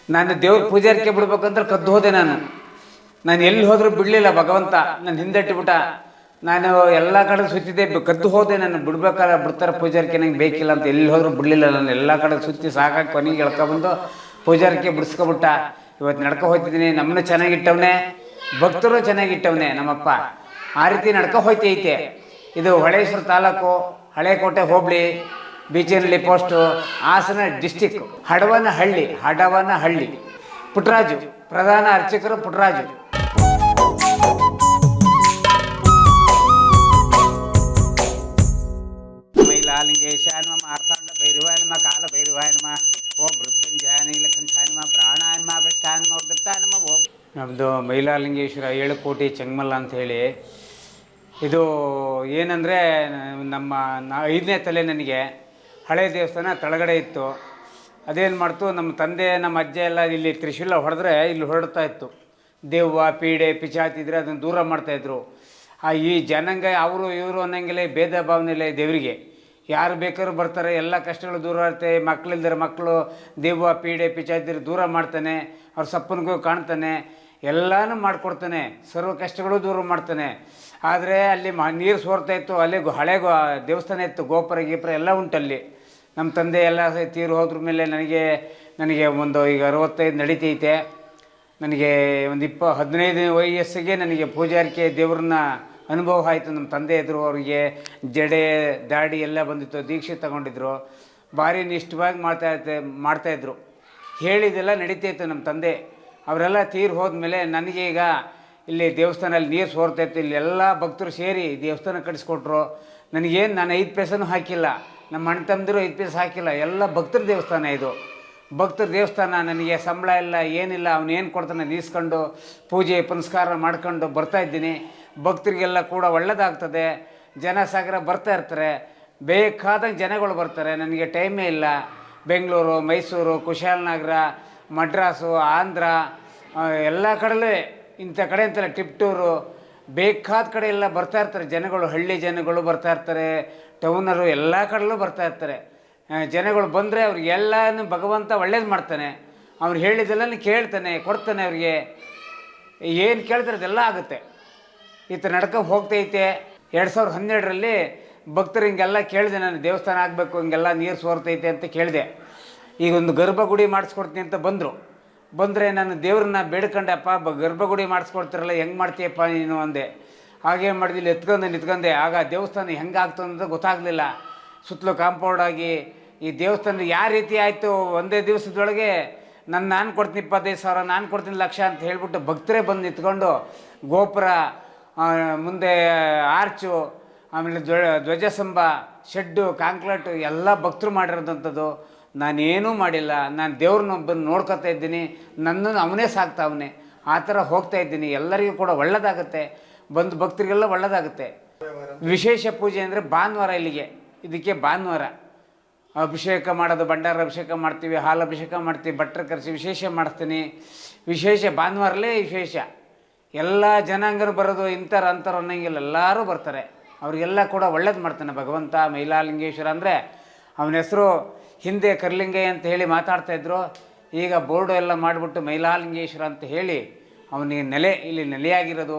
ನಾನು ದೇವ್ರ ಪೂಜಾರಿಕೆ ಬಿಡ್ಬೇಕಂತ ಕದ್ದು ಹೋದೆ. ನಾನು ಎಲ್ಲಿ ಹೋದರೂ ಬಿಡಲಿಲ್ಲ ಭಗವಂತ. ನನ್ನ ಹಿಂದಟ್ಟಿಬಿಟ್ಟ. ನಾನು ಎಲ್ಲ ಕಡೆ ಸುತ್ತಿದ್ದೆ, ಕದ್ದು ಹೋದೆ. ನಾನು ಬಿಡ್ಬೇಕಾದ್ರೆ ಬಿಡ್ತಾರೆ ಪೂಜಾರಿಕೆ, ನಂಗೆ ಬೇಕಿಲ್ಲ ಅಂತ ಎಲ್ಲಿ ಹೋದರೂ ಬಿಡಲಿಲ್ಲ. ನಾನು ಎಲ್ಲ ಕಡೆ ಸುತ್ತಿ ಸಾಕಾಗಿ ಕೊನೆಗೆ ಎಳ್ಕೊಬಂದು ಪೂಜಾರಿಕೆ ಬಿಡಿಸ್ಕೊಬಿಟ್ಟ. ಇವತ್ತು ನಡ್ಕೊ ಹೋಗ್ತಿದ್ದೀನಿ. ನಮ್ಮನ್ನ ಚೆನ್ನಾಗಿಟ್ಟವನೇ, ಭಕ್ತರು ಚೆನ್ನಾಗಿಟ್ಟವನೇ ನಮ್ಮಪ್ಪ. ಆ ರೀತಿ ನಡ್ಕೊ ಹೋಯ್ತೈತೆ. ಇದು ಹೊಳೇಶ್ವರ ತಾಲೂಕು, ಹಳೇಕೋಟೆ ಹೋಬಳಿ, ಬೀಚನಹಳ್ಳಿ ಪೋಸ್ಟು, ಹಾಸನ ಡಿಸ್ಟಿಕ್, ಹಡವನಹಳ್ಳಿ. ಪುಟ್ಟರಾಜು ಪ್ರಧಾನ ಅರ್ಚಕರು, ಪುಟ್ಟರಾಜು. ಮೈಲಾಲಿಂಗೇಶ ನಮ, ಮಾರ್ತಾಂಡ ಭೈರವಾಯ ನಮ, ಕಾಲ ಭೈರವಾಯ ನಮ, ಓಂ ಮೃತ್ಯುಂಜಯ ನೀಲಕಂಠಾಯ ನಮ, ಪ್ರಾಣಾಯ ನಮ, ಬೆಷ್ಟಾಯ ನಮ, ಉದ್ಧತಾಯ ನಮ. ಓಂ. ನಮ್ಮದು ಮೈಲಾಲಿಂಗೇಶ್ವರ 7 ಕೋಟಿ ಚೆಂಗಮಲ್ಲ ಅಂಥೇಳಿ. ಇದು ಏನಂದರೆ ನಮ್ಮ 5ನೇ ತಲೆ. ನನಗೆ ಹಳೆ ದೇವಸ್ಥಾನ ತಳಗಡೆ ಇತ್ತು. ಅದೇನು ಮಾಡ್ತು, ನಮ್ಮ ತಂದೆ ನಮ್ಮ ಅಜ್ಜ ಎಲ್ಲ ಇಲ್ಲಿ ತ್ರಿಶೂಲ ಹೊಡೆದ್ರೆ ಇಲ್ಲಿ ಹೊರಡ್ತಾ ಇತ್ತು. ದೆವ್ವ ಪೀಡೆ ಪಿಚಾತಿದ್ರೆ ಅದನ್ನು ದೂರ ಮಾಡ್ತಾಯಿದ್ರು. ಈ ಜನಾಂಗ ಅವರು ಇವರು ಅನ್ನೋಂಗಿಲ್ಲ, ಭೇದ ಭಾವನೆಲ್ಲ ದೇವರಿಗೆ. ಯಾರು ಬೇಕಾದ್ರೂ ಬರ್ತಾರೆ, ಎಲ್ಲ ಕಷ್ಟಗಳು ದೂರ ಆಗುತ್ತೆ. ಮಕ್ಕಳಿಲ್ದರೆ ಮಕ್ಕಳು, ದೆವ್ವ ಪೀಡೆ ಪಿಚಾತಿದ್ರೆ ದೂರ ಮಾಡ್ತಾನೆ. ಅವ್ರ ಸಪ್ಪನಿಗೂ ಕಾಣ್ತಾನೆ, ಎಲ್ಲನೂ ಮಾಡಿಕೊಡ್ತಾನೆ, ಸರ್ವ ಕಷ್ಟಗಳು ದೂರ ಮಾಡ್ತಾನೆ. ಆದರೆ ಅಲ್ಲಿ ನೀರು ಸೋರ್ತಾ ಇತ್ತು. ಅಲ್ಲಿ ಹಳೆ ದೇವಸ್ಥಾನ ಇತ್ತು, ಗೋಪುರ ಗೀಪುರ ಎಲ್ಲ ಉಂಟಲ್ಲಿ. ನಮ್ಮ ತಂದೆ ಎಲ್ಲ ತೀರು ಹೋದ್ರ ಮೇಲೆ ನನಗೆ ಒಂದು ಈಗ 65 ನಡೀತೈತೆ. ನನಗೆ ಒಂದು 15 ವಯಸ್ಸಿಗೆ ನನಗೆ ಪೂಜಾರಿಕೆ ದೇವ್ರನ್ನ ಅನುಭವ ಆಯಿತು. ನಮ್ಮ ತಂದೆ ಇದ್ದರು, ಅವರಿಗೆ ಜಡೆ ದಾಡಿ ಎಲ್ಲ ಬಂದಿತ್ತು, ದೀಕ್ಷೆ ತಗೊಂಡಿದ್ರು, ಭಾರಿ ನಿಷ್ಠವಾಗಿ ಮಾಡ್ತಾಯಿದ್ರು. ಹೇಳಿದೆಲ್ಲ ನಡೀತಾಯಿತ್ತು. ನಮ್ಮ ತಂದೆ ಅವರೆಲ್ಲ ತೀರು ಹೋದ್ಮೇಲೆ ನನಗೆ ಈಗ ಇಲ್ಲಿ ದೇವಸ್ಥಾನಲ್ಲಿ ನೀರು ಸೋರ್ತಾಯಿತ್ತು. ಇಲ್ಲಿ ಎಲ್ಲ ಭಕ್ತರು ಸೇರಿ ದೇವಸ್ಥಾನ ಕಟ್ಟಿಸ್ಕೊಟ್ರು. ನನಗೇನು, ನಾನು 5 ಪೈಸೆನೂ ಹಾಕಿಲ್ಲ, ನಮ್ಮ ಅಣ್ಣ ತಮ್ಮದಿರು 5 ಪೈಸೆ ಹಾಕಿಲ್ಲ. ಎಲ್ಲ ಭಕ್ತರ ದೇವಸ್ಥಾನ ಇದು, ಭಕ್ತರ ದೇವಸ್ಥಾನ. ನನಗೆ ಸಂಬಳ ಇಲ್ಲ, ಏನಿಲ್ಲ. ಅವನೇನು ಕೊಡ್ತಾನೆ ನೀಸ್ಕೊಂಡು ಪೂಜೆ ಪುನಸ್ಕಾರ ಮಾಡ್ಕೊಂಡು ಬರ್ತಾಯಿದ್ದೀನಿ. ಭಕ್ತರಿಗೆಲ್ಲ ಕೂಡ ಒಳ್ಳೆಯದಾಗ್ತದೆ. ಜನಸಾಗರ ಬರ್ತಾ ಇರ್ತಾರೆ, ಬೇಕಾದಂಗೆ ಜನಗಳು ಬರ್ತಾರೆ. ನನಗೆ ಟೈಮೇ ಇಲ್ಲ. ಬೆಂಗಳೂರು, ಮೈಸೂರು, ಕುಶಾಲನಗರ, ಮಡ್ರಾಸು, ಆಂಧ್ರ, ಎಲ್ಲ ಕಡೆಯಲ್ಲೂ ಇಂಥ ಕಡೆ ಅಂತಲ್ಲ, ಟಿಪ್ಟೂರು, ಬೇಕಾದ ಕಡೆ ಎಲ್ಲ ಬರ್ತಾಯಿರ್ತಾರೆ ಜನಗಳು. ಹಳ್ಳಿ ಜನಗಳು ಬರ್ತಾಯಿರ್ತಾರೆ, ಟೌನರು, ಎಲ್ಲ ಕಡೆಯಲ್ಲೂ ಬರ್ತಾಯಿರ್ತಾರೆ ಜನಗಳು. ಬಂದರೆ ಅವ್ರಿಗೆಲ್ಲನೂ ಭಗವಂತ ಒಳ್ಳೇದು ಮಾಡ್ತಾನೆ. ಅವ್ರು ಹೇಳಿದ್ದೆಲ್ಲ ಕೇಳ್ತಾನೆ, ಕೊಡ್ತಾನೆ. ಅವ್ರಿಗೆ ಏನು ಕೇಳ್ತಾರೆ ಅದೆಲ್ಲ ಆಗುತ್ತೆ. ಈ ಥರ ನಡ್ಕೊಂಡು ಹೋಗ್ತೈತೆ. 2012ರಲ್ಲಿ ಭಕ್ತರು ಹಿಂಗೆಲ್ಲ ಕೇಳಿದೆ ನಾನು, ದೇವಸ್ಥಾನ ಆಗಬೇಕು, ಹಿಂಗೆಲ್ಲ ನೀರು ಸೋರ್ತೈತೆ ಅಂತ ಕೇಳಿದೆ. ಈಗ ಒಂದು ಗರ್ಭಗುಡಿ ಮಾಡಿಸ್ಕೊಡ್ತೀನಿ ಅಂತ ಬಂದರೆ ನಾನು ದೇವ್ರನ್ನ ಬೇಡ್ಕೊಂಡೆಪ್ಪ, ಗರ್ಭಗುಡಿ ಮಾಡಿಸ್ಕೊಡ್ತಿರಲ್ಲ, ಹೆಂಗೆ ಮಾಡ್ತೀಯಪ್ಪ ನೀನು ಅಂದೆ. ಹಾಗೆ ಮಾಡಿದಿಲ್ಲ, ನಿಂತ್ಕೊಂಡೆ. ಆಗ ದೇವಸ್ಥಾನ ಹೆಂಗೆ ಆಗ್ತದೆ ಅಂತ ಗೊತ್ತಾಗಲಿಲ್ಲ. ಸುತ್ತಲೂ ಕಾಂಪೌಂಡಾಗಿ ಈ ದೇವಸ್ಥಾನ ಯಾವ ರೀತಿ ಆಯಿತು, ಒಂದೇ ದಿವಸದೊಳಗೆ ನಾನು ಕೊಡ್ತೀನಿ 25,000, ನಾನು ಕೊಡ್ತೀನಿ 1,00,000 ಅಂತ ಹೇಳ್ಬಿಟ್ಟು ಭಕ್ತರೇ ಬಂದು ನಿಂತ್ಕೊಂಡು, ಗೋಪುರ ಮುಂದೆ ಆರ್ಚು, ಆಮೇಲೆ ಧ್ವಜಸ್ತಂಭ, ಶೆಡ್ಡು, ಕಾಂಕ್ರೀಟು ಎಲ್ಲ ಭಕ್ತರು ಮಾಡಿರೋದಂಥದ್ದು. ನಾನೇನೂ ಮಾಡಿಲ್ಲ. ನಾನು ದೇವ್ರನ್ನ ಬಂದು ನೋಡ್ಕೊತಾ ಇದ್ದೀನಿ, ನನ್ನನ್ನು ಅವನೇ ಸಾಕ್ತಾವನೆ. ಆ ಥರ ಹೋಗ್ತಾಯಿದ್ದೀನಿ. ಎಲ್ಲರಿಗೂ ಕೂಡ ಒಳ್ಳೆಯದಾಗುತ್ತೆ, ಬಂದು ಭಕ್ತರಿಗೆಲ್ಲ ಒಳ್ಳೆಯದಾಗುತ್ತೆ. ವಿಶೇಷ ಪೂಜೆ ಅಂದರೆ ಭಾನುವಾರ. ಇದಕ್ಕೆ ಭಾನುವಾರ ಅಭಿಷೇಕ ಮಾಡೋದು, ಭಂಡಾರ ಅಭಿಷೇಕ ಮಾಡ್ತೀವಿ, ಹಾಲು ಅಭಿಷೇಕ ಮಾಡ್ತೀವಿ, ಭಟ್ರು ಕರೆಸಿ ವಿಶೇಷ ಮಾಡಿಸ್ತೀನಿ. ವಿಶೇಷ ಭಾನುವಾರಲೇ ವಿಶೇಷ. ಎಲ್ಲ ಜನಾಂಗರು ಬರೋದು, ಇಂಥರು ಅಂಥರು ಅನ್ನೋಂಗಿಲ್ಲ, ಎಲ್ಲರೂ ಬರ್ತಾರೆ. ಅವರಿಗೆಲ್ಲ ಕೂಡ ಒಳ್ಳೇದು ಮಾಡ್ತಾನೆ ಭಗವಂತ. ಮೈಲಾಲಿಂಗೇಶ್ವರ ಅಂದರೆ ಅವನ ಹೆಸರು ಹಿಂದೆ ಕರ್ಲಿಂಗಯ್ಯ ಅಂತ ಹೇಳಿ ಮಾತಾಡ್ತಾಯಿದ್ರು. ಈಗ ಬೋರ್ಡು ಎಲ್ಲ ಮಾಡಿಬಿಟ್ಟು ಮೈಲಾಲಿಂಗೇಶ್ವರ ಅಂತ ಹೇಳಿ ಅವನಿಗೆ ಇಲ್ಲಿ ನೆಲೆಯಾಗಿರೋದು.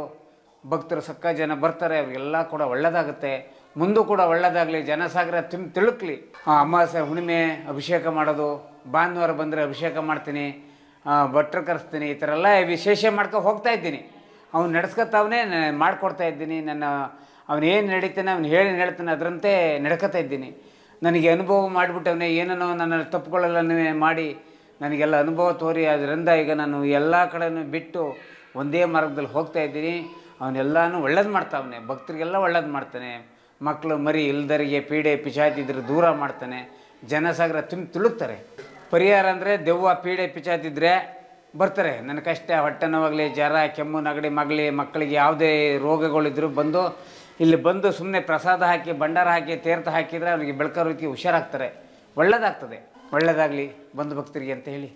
ಭಕ್ತರು ಸಕ್ಕ ಜನ ಬರ್ತಾರೆ, ಅವರಿಗೆಲ್ಲ ಕೂಡ ಒಳ್ಳೆಯದಾಗುತ್ತೆ. ಮುಂದೂ ಕೂಡ ಒಳ್ಳೆಯದಾಗಲಿ, ಜನಸಾಗರ ತಿಳುಕ್ಲಿ. ಅಮಾವಾಸ್ಯೆ ಹುಣ್ಣಿಮೆ ಅಭಿಷೇಕ ಮಾಡೋದು, ಭಾನುವಾರ ಬಂದರೆ ಅಭಿಷೇಕ ಮಾಡ್ತೀನಿ, ಭಟ್ರು ಕರೆಸ್ತೀನಿ. ಈ ಥರ ಎಲ್ಲ ವಿಶೇಷ ಮಾಡ್ಕೊಂಡು ಹೋಗ್ತಾಯಿದ್ದೀನಿ. ಅವ್ನು ನಡೆಸ್ಕೊತಾವನೇ ಮಾಡಿಕೊಡ್ತಾ ಇದ್ದೀನಿ. ಅವನೇನು ನಡೀತಾನೆ, ಅವ್ನು ಹೇಳ್ತಾನೆ, ಅದರಂತೆ ನಡ್ಕೊತಾ ಇದ್ದೀನಿ. ನನಗೆ ಅನುಭವ ಮಾಡಿಬಿಟ್ಟವನೇ, ಏನೋ ನನ್ನ ತಪ್ಪುಗಳೆಲ್ಲನೂ ಮಾಡಿ ನನಗೆಲ್ಲ ಅನುಭವ ತೋರಿ, ಅದರಿಂದ ಈಗ ನಾನು ಎಲ್ಲ ಕಡೆನೂ ಬಿಟ್ಟು ಒಂದೇ ಮಾರ್ಗದಲ್ಲಿ ಹೋಗ್ತಾಯಿದ್ದೀನಿ. ಅವನೆಲ್ಲನೂ ಒಳ್ಳೇದು ಮಾಡ್ತಾವನೆ, ಭಕ್ತರಿಗೆಲ್ಲ ಒಳ್ಳೇದು ಮಾಡ್ತಾನೆ. ಮಕ್ಕಳು ಮರಿ ಇಲ್ದರಿಗೆ ಪೀಡೆ ಪಿಚಾತಿದ್ರೆ ದೂರ ಮಾಡ್ತಾನೆ. ಜನಸಾಗರ ತುಳುಕ್ತಾರೆ. ಪರಿಹಾರ ಅಂದರೆ ದೆವ್ವ ಪೀಡೆ ಪಿಚಾತಿದ್ರೆ ಬರ್ತಾರೆ. ನನ್ನ ಕಷ್ಟ, ಹೊಟ್ಟೆ ನೋವಾಗಲಿ, ಜ್ವರ, ಕೆಮ್ಮು, ನೆಗಡಿ ಮಕ್ಕಳಿಗೆ ಯಾವುದೇ ರೋಗಗಳಿದ್ರು ಇಲ್ಲಿ ಬಂದು ಸುಮ್ಮನೆ ಪ್ರಸಾದ ಹಾಕಿ, ಭಂಡಾರ ಹಾಕಿ, ತೀರ್ಥ ಹಾಕಿದರೆ ಅವರಿಗೆ ಬೆಳ್ಕೋ ರೀತಿ ಹುಷಾರಾಗ್ತಾರೆ. ಒಳ್ಳೆಯದಾಗ್ತದೆ. ಒಳ್ಳೆಯದಾಗಲಿ ಬಂಧು ಭಕ್ತರಿಗೆ ಅಂತ ಹೇಳಿ